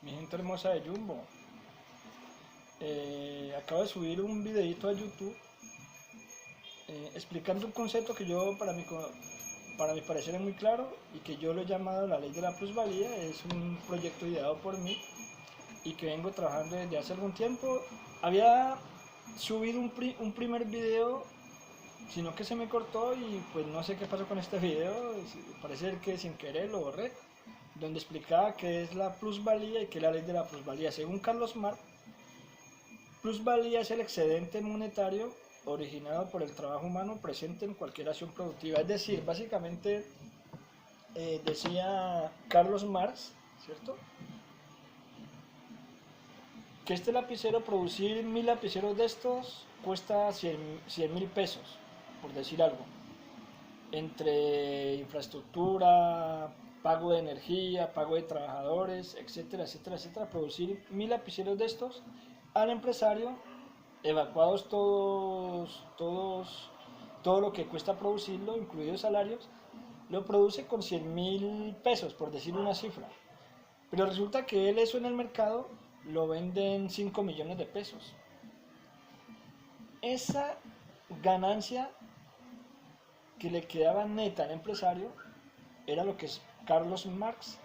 Mi gente hermosa de Jumbo. Acabo de subir un videito a YouTube explicando un concepto que yo, para mi parecer, es muy claro y que yo lo he llamado la ley de la plusvalía. Es un proyecto ideado por mí y que vengo trabajando desde hace algún tiempo. Había subido un primer video, sino que se me cortó y pues no sé qué pasó con este video. Parece que sin querer lo borré, donde explicaba qué es la plusvalía y qué es la ley de la plusvalía. Según Carlos Marx, plusvalía es el excedente monetario originado por el trabajo humano presente en cualquier acción productiva. Es decir, básicamente decía Carlos Marx, ¿cierto? Que este lapicero, producir 1000 lapiceros de estos, cuesta 100.000 pesos, por decir algo. Entre infraestructura, pago de energía, pago de trabajadores, etcétera, etcétera, etcétera, producir 1000 lapiceros de estos al empresario, evacuados todo lo que cuesta producirlo, incluidos salarios, lo produce con 100.000 pesos, por decir una cifra. Pero resulta que él eso en el mercado lo vende en 5 millones de pesos. Esa ganancia que le quedaba neta al empresario era lo que Carlos Marx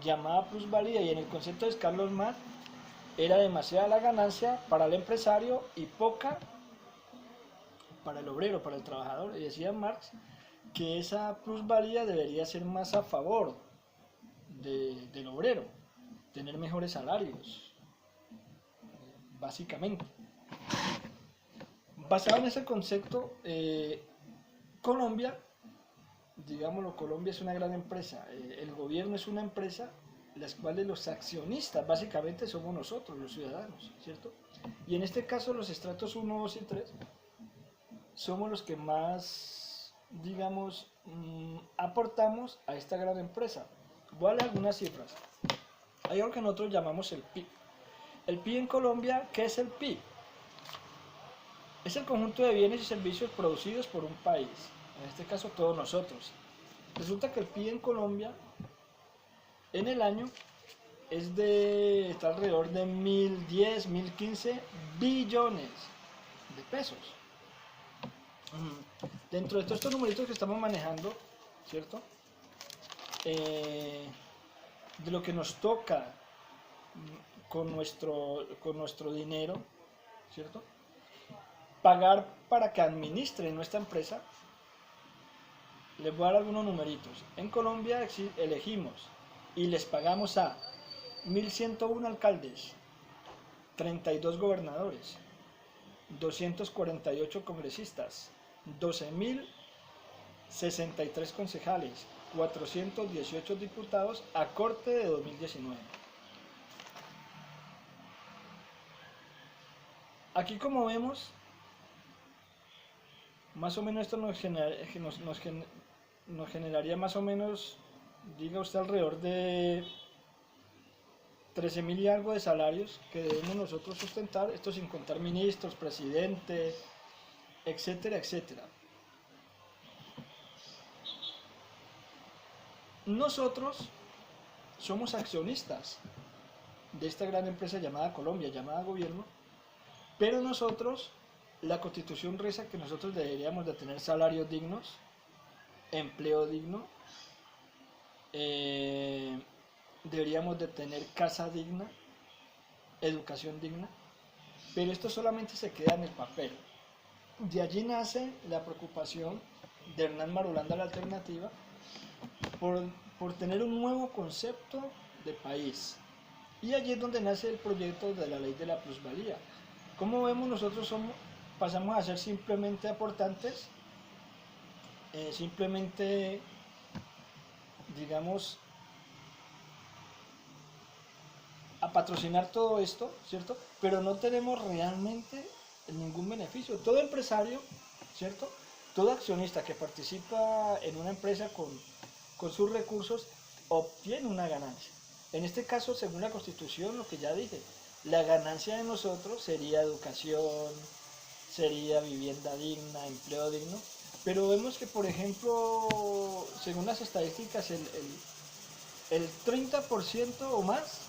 llamaba plusvalía, y en el concepto de Carlos Marx era demasiada la ganancia para el empresario y poca para el obrero, para el trabajador. Y decía Marx que esa plusvalía debería ser más a favor del obrero, tener mejores salarios, básicamente. Basado en ese concepto, Colombia, digámoslo, Colombia es una gran empresa, el gobierno es una empresa, las cuales los accionistas básicamente somos nosotros, los ciudadanos, ¿cierto? Y en este caso los estratos 1, 2 y 3 somos los que más, digamos, aportamos a esta gran empresa. Voy a dar algunas cifras. Hay algo que nosotros llamamos el PIB. El PIB en Colombia, ¿qué es el PIB? Es el conjunto de bienes y servicios producidos por un país, en este caso todos nosotros. Resulta que el PIB en Colombia en el año está alrededor de 1010, 1015 billones de pesos. Dentro de todos estos numeritos que estamos manejando, ¿cierto? De lo que nos toca con nuestro dinero, ¿cierto? Pagar para que administren nuestra empresa. Les voy a dar algunos numeritos. En Colombia elegimos y les pagamos a 1101 alcaldes, 32 gobernadores, 248 congresistas, 12.063 concejales, 418 diputados a corte de 2019. Aquí, como vemos, más o menos esto nos generaría más o menos, diga usted, alrededor de 13.000 y algo de salarios que debemos nosotros sustentar, esto sin contar ministros, presidente, etcétera, etcétera. Nosotros somos accionistas de esta gran empresa llamada Colombia, llamada gobierno, pero nosotros, la Constitución reza que nosotros deberíamos de tener salarios dignos, empleo digno, deberíamos de tener casa digna, educación digna, pero esto solamente se queda en el papel. De allí nace la preocupación de Hernán Marulanda, la alternativa, por tener un nuevo concepto de país. Y allí es donde nace el proyecto de la ley de la plusvalía. Como vemos, nosotros pasamos a ser simplemente aportantes, simplemente, digamos, a patrocinar todo esto, ¿cierto? Pero no tenemos realmente ningún beneficio. Todo empresario, ¿cierto? Todo accionista que participa en una empresa con sus recursos obtiene una ganancia. En este caso, según la Constitución, lo que ya dije, la ganancia de nosotros sería educación, sería vivienda digna, empleo digno, pero vemos que, por ejemplo, según las estadísticas, el 30% o más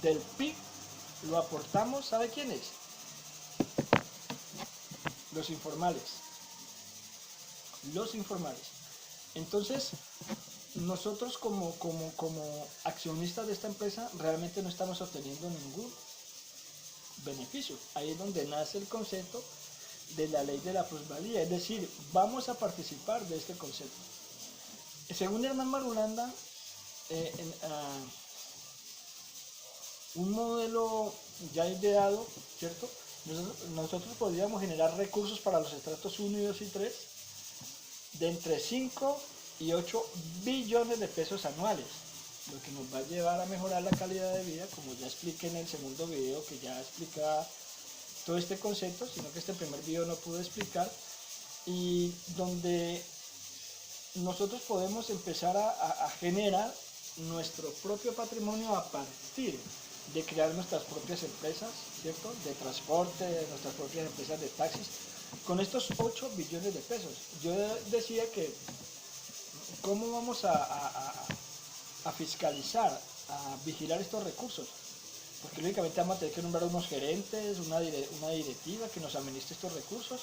del PIB lo aportamos, ¿sabe quién es? Los informales. Los informales. Entonces, nosotros como accionistas de esta empresa realmente no estamos obteniendo ningún beneficio. Ahí es donde nace el concepto de la ley de la plusvalía, es decir, vamos a participar de este concepto. Según Hernán Marulanda, un modelo ya ideado, ¿cierto? Nosotros podríamos generar recursos para los estratos 1, 2 y 3 de entre 5 y 8 billones de pesos anuales, lo que nos va a llevar a mejorar la calidad de vida, como ya expliqué en el segundo video, que ya explica todo este concepto, sino que este primer video no pude explicar, y donde nosotros podemos empezar a generar nuestro propio patrimonio a partir de crear nuestras propias empresas, ¿cierto? De transporte, nuestras propias empresas de taxis, con estos 8 billones de pesos. Yo decía que cómo vamos a fiscalizar, a vigilar estos recursos, porque lógicamente vamos a tener que nombrar unos gerentes, una directiva que nos administre estos recursos,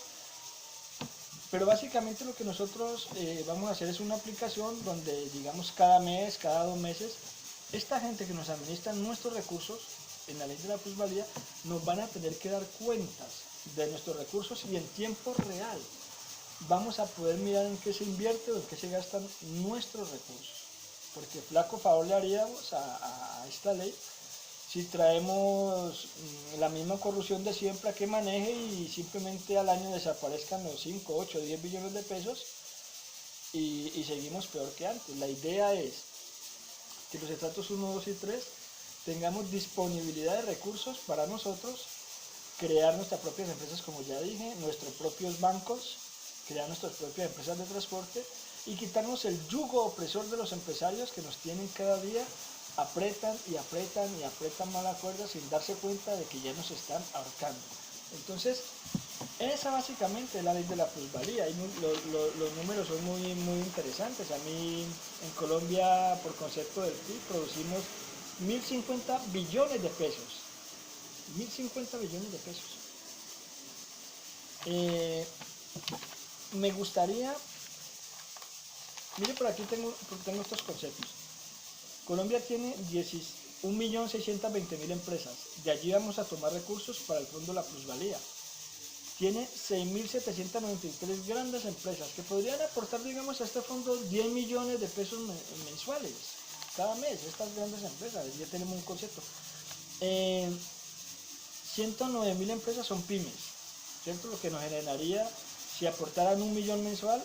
pero básicamente lo que nosotros vamos a hacer es una aplicación donde, digamos, cada mes, cada 2 meses, esta gente que nos administra nuestros recursos en la ley de la plusvalía nos van a tener que dar cuentas de nuestros recursos y en tiempo real vamos a poder mirar en qué se invierte o en qué se gastan nuestros recursos, porque flaco favor le haríamos a esta ley si traemos la misma corrupción de siempre a que maneje y simplemente al año desaparezcan los 5, 8, 10 billones de pesos y seguimos peor que antes. La idea es que los estratos 1, 2 y 3 tengamos disponibilidad de recursos para nosotros, crear nuestras propias empresas, como ya dije, nuestros propios bancos, crear nuestras propias empresas de transporte y quitarnos el yugo opresor de los empresarios que nos tienen cada día, apretan y apretan y apretan mala cuerda sin darse cuenta de que ya nos están ahorcando. Entonces, esa básicamente es la ley de la plusvalía y los números son muy interesantes. A mí en Colombia, por concepto del PIB, producimos 1.050 billones de pesos. 1.050 billones de pesos. Me gustaría, mire por aquí tengo estos conceptos. Colombia tiene 1.620.000 empresas, de allí vamos a tomar recursos para el fondo de la plusvalía. Tiene 6.793 grandes empresas que podrían aportar, digamos, a este fondo 10 millones de pesos mensuales, cada mes, estas grandes empresas, ya tenemos un concepto. 109.000 empresas son pymes, ¿cierto? Lo que nos generaría, si aportaran 1 millón mensual,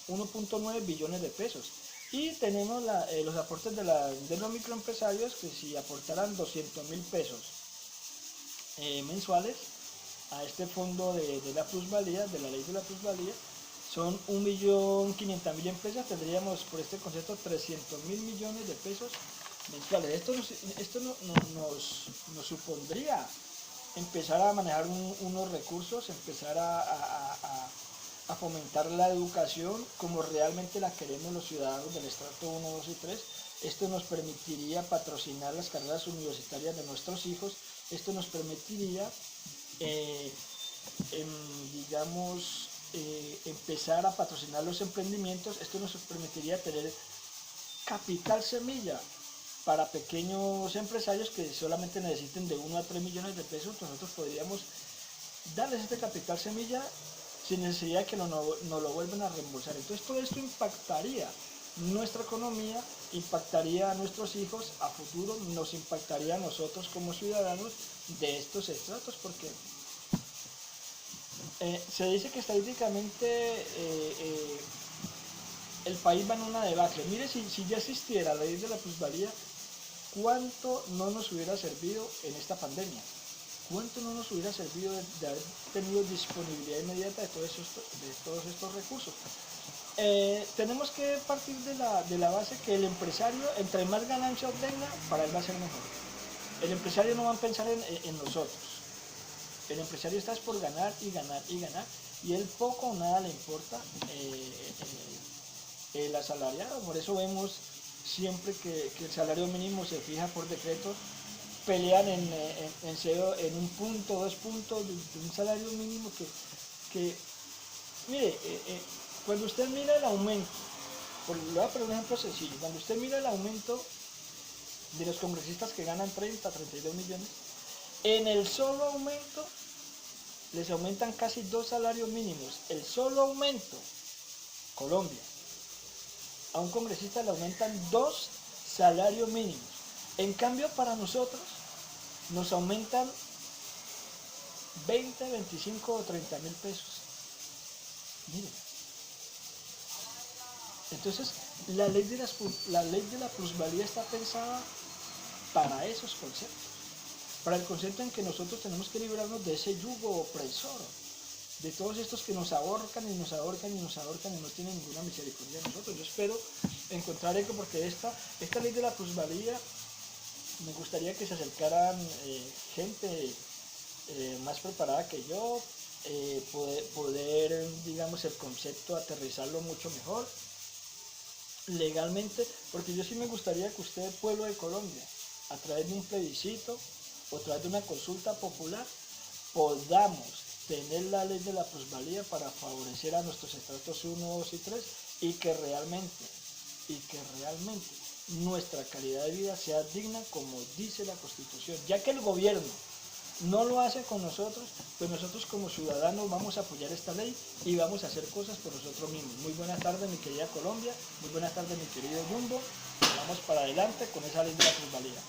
1.9 billones de pesos. Y tenemos los aportes de los microempresarios, que si aportaran 200.000 pesos mensuales a este fondo de la plusvalía, de la ley de la plusvalía, son 1.500.000 empresas, tendríamos por este concepto 300.000 millones de pesos mensuales. Esto nos supondría empezar a manejar unos recursos, empezar a fomentar la educación como realmente la queremos los ciudadanos del estrato 1, 2 y 3. Esto nos permitiría patrocinar las carreras universitarias de nuestros hijos. Esto nos permitiría, digamos, empezar a patrocinar los emprendimientos. Esto nos permitiría tener capital semilla para pequeños empresarios que solamente necesiten de 1 a 3 millones de pesos. Nosotros podríamos darles este capital semilla sin necesidad de que nos lo vuelvan a reembolsar. Entonces todo esto impactaría nuestra economía, impactaría a nuestros hijos a futuro, nos impactaría a nosotros como ciudadanos de estos estratos, porque se dice que estadísticamente el país va en una debacle. Mire, si ya existiera la ley de la plusvalía, ¿cuánto no nos hubiera servido en esta pandemia? ¿Cuánto no nos hubiera servido de haber tenido disponibilidad inmediata de todos estos recursos? Tenemos que partir de la base que el empresario, entre más ganancia obtenga, para él va a ser mejor. El empresario no va a pensar en nosotros. El empresario está por ganar y ganar y ganar, y él poco o nada le importa el asalariado. Por eso vemos siempre que el salario mínimo se fija por decreto pelean en un punto, 2 puntos de un salario mínimo que mire, cuando usted mira el aumento, le voy a poner un ejemplo sencillo, cuando usted mira el aumento de los congresistas que ganan 30, 32 millones, en el solo aumento les aumentan casi 2 salarios mínimos, el solo aumento, Colombia, a un congresista le aumentan 2 salarios mínimos, en cambio para nosotros nos aumentan 20, 25 o 30 mil pesos. Miren, entonces la ley de la plusvalía está pensada para esos conceptos, para el concepto en que nosotros tenemos que librarnos de ese yugo opresor, de todos estos que nos ahorcan y nos ahorcan y nos ahorcan y no tienen ninguna misericordia de nosotros. Yo espero encontrar eco, porque esta ley de la plusvalía me gustaría que se acercaran gente más preparada que yo, poder, digamos, el concepto aterrizarlo mucho mejor legalmente, porque yo sí me gustaría que usted, pueblo de Colombia, a través de un plebiscito o a través de una consulta popular, podamos tener la ley de la plusvalía para favorecer a nuestros estratos 1, 2 y 3 y que realmente nuestra calidad de vida sea digna como dice la Constitución, ya que el gobierno no lo hace con nosotros, pues nosotros como ciudadanos vamos a apoyar esta ley y vamos a hacer cosas por nosotros mismos. Muy buenas tardes, mi querida Colombia, muy buenas tardes, mi querido Jumbo, vamos para adelante con esa ley de la plusvalía.